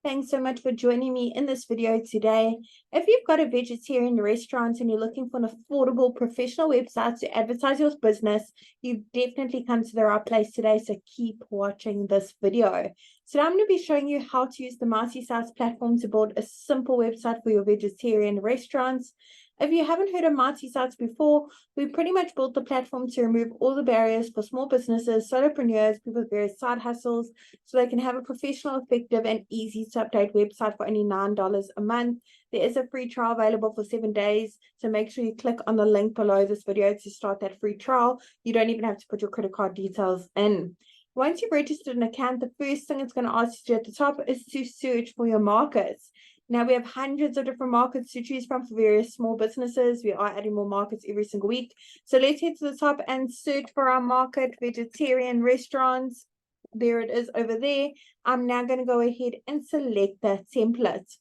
Thanks so much for joining me in this video today. If you've got a vegetarian restaurant and you're looking for an affordable professional website to advertise your business, you've definitely come to the right place today, so keep watching this video. So I'm going to be showing you how to use the MightySites platform to build a simple website for your vegetarian restaurants. If you haven't heard of MightySites before, we pretty much built the platform to remove all the barriers for small businesses, solopreneurs, people with various side hustles, so they can have a professional, effective, and easy to update website for only $9 a month. There is a free trial available for 7 days, so make sure you click on the link below this video to start that free trial. You don't even have to put your credit card details in. Once you've registered an account, the first thing it's going to ask you to do at the top is to search for your markets. Now, we have hundreds of different markets to choose from for various small businesses. We are adding more markets every single week. So let's head to the top and search for our market, vegetarian restaurants. There it is over there. I'm now going to go ahead and select that template.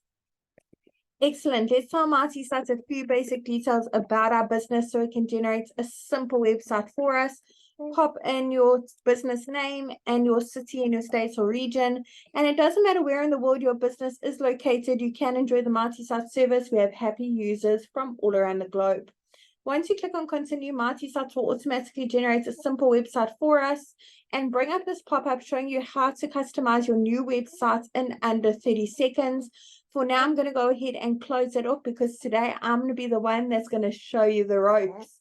Excellent. Let's tell MightySites a few basic details about our business so it can generate a simple website for us. Pop in your business name and your city and your state or region. And it doesn't matter where in the world your business is located, you can enjoy the MightySites service. We have happy users from all around the globe. Once you click on continue, MightySites will automatically generate a simple website for us and bring up this pop-up showing you how to customize your new website in under 30 seconds. For now, I'm going to go ahead and close it off because today I'm going to be the one that's going to show you the ropes.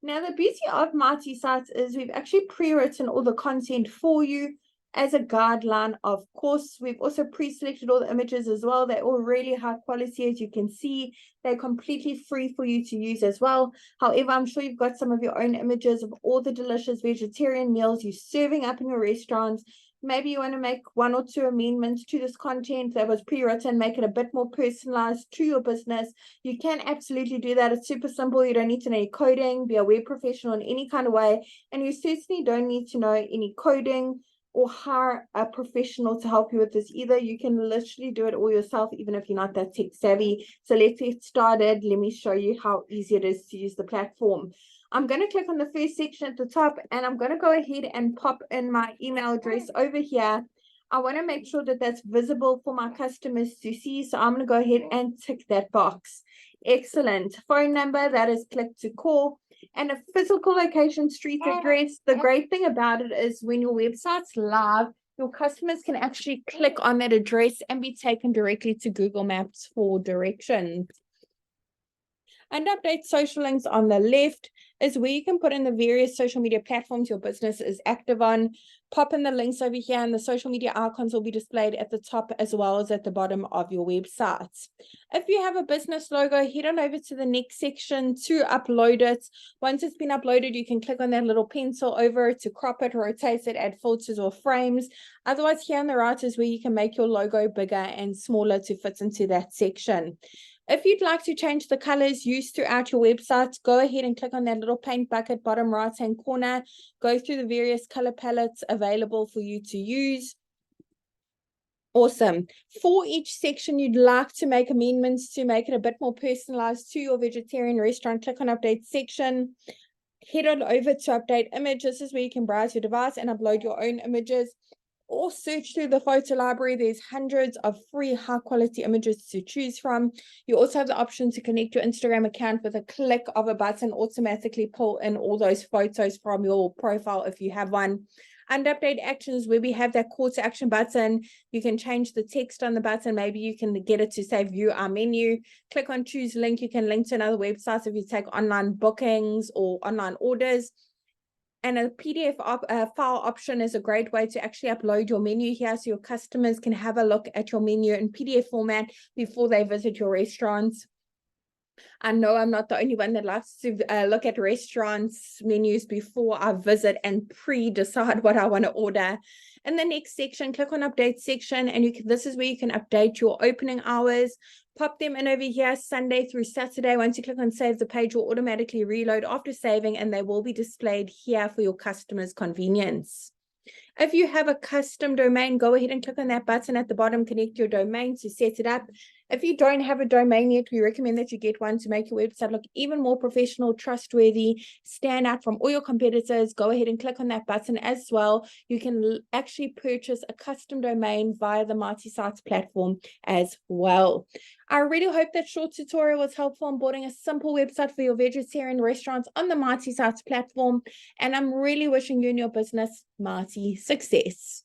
Now, the beauty of MightySites is we've actually pre-written all the content for you as a guideline. Of course, we've also pre-selected all the images as well. They're all really high quality, as you can see. They're completely free for you to use as well. However, I'm sure you've got some of your own images of all the delicious vegetarian meals you're serving up in your restaurants. Maybe you want to make 1 or 2 amendments to this content that was pre-written, make it a bit more personalized to your business. You can absolutely do that. It's super simple. You don't need to know any coding, be a web professional in any kind of way. And you certainly don't need to know any coding or hire a professional to help you with this either. You can literally do it all yourself, even if you're not that tech savvy. So let's get started. Let me show you how easy it is to use the platform. I'm going to click on the first section at the top, and I'm going to go ahead and pop in my email address over here. I want to make sure that that's visible for my customers to see, so I'm going to go ahead and tick that box. Excellent. Phone number, that is click to call, and a physical location, street address. The great thing about it is when your website's live, your customers can actually click on that address and be taken directly to Google Maps for directions. And update social links on the left is where you can put in the various social media platforms your business is active on. Pop in the links over here, and the social media icons will be displayed at the top as well as at the bottom of your website. If you have a business logo, head on over to the next section to upload it. Once it's been uploaded, you can click on that little pencil over to crop it, rotate it, add filters or frames. Otherwise, here on the right is where you can make your logo bigger and smaller to fit into that section. If you'd like to change the colors used throughout your website, go ahead and click on that little paint bucket bottom right-hand corner. Go through the various color palettes available for you to use. Awesome. For each section you'd like to make amendments to make it a bit more personalized to your vegetarian restaurant, click on Update section. Head on over to Update Image. This is where you can browse your device and upload your own images, or search through the photo library. There's hundreds of free high quality images to choose from. You also have the option to connect your Instagram account with a click of a button, automatically pull in all those photos from your profile if you have one. And Update Actions, where we have that call to action button, you can change the text on the button. Maybe you can get it to say view our menu. Click on choose link. You can link to another website if you take online bookings or online orders. And a PDF file option is a great way to actually upload your menu here so your customers can have a look at your menu in PDF format before they visit your restaurants. I know I'm not the only one that likes to look at restaurants' menus before I visit and pre-decide what I want to order. In the next section, click on Update section, and this is where you can update your opening hours. Pop them in over here, Sunday through Saturday. Once you click on Save, the page will automatically reload after saving, and they will be displayed here for your customers' convenience. If you have a custom domain, go ahead and click on that button at the bottom, connect your domain to set it up. If you don't have a domain yet, we recommend that you get one to make your website look even more professional, trustworthy, stand out from all your competitors. Go ahead and click on that button as well. You can actually purchase a custom domain via the Mighty Sites platform as well. I really hope that short tutorial was helpful in building a simple website for your vegetarian restaurants on the Mighty Sites platform. And I'm really wishing you and your business mighty success.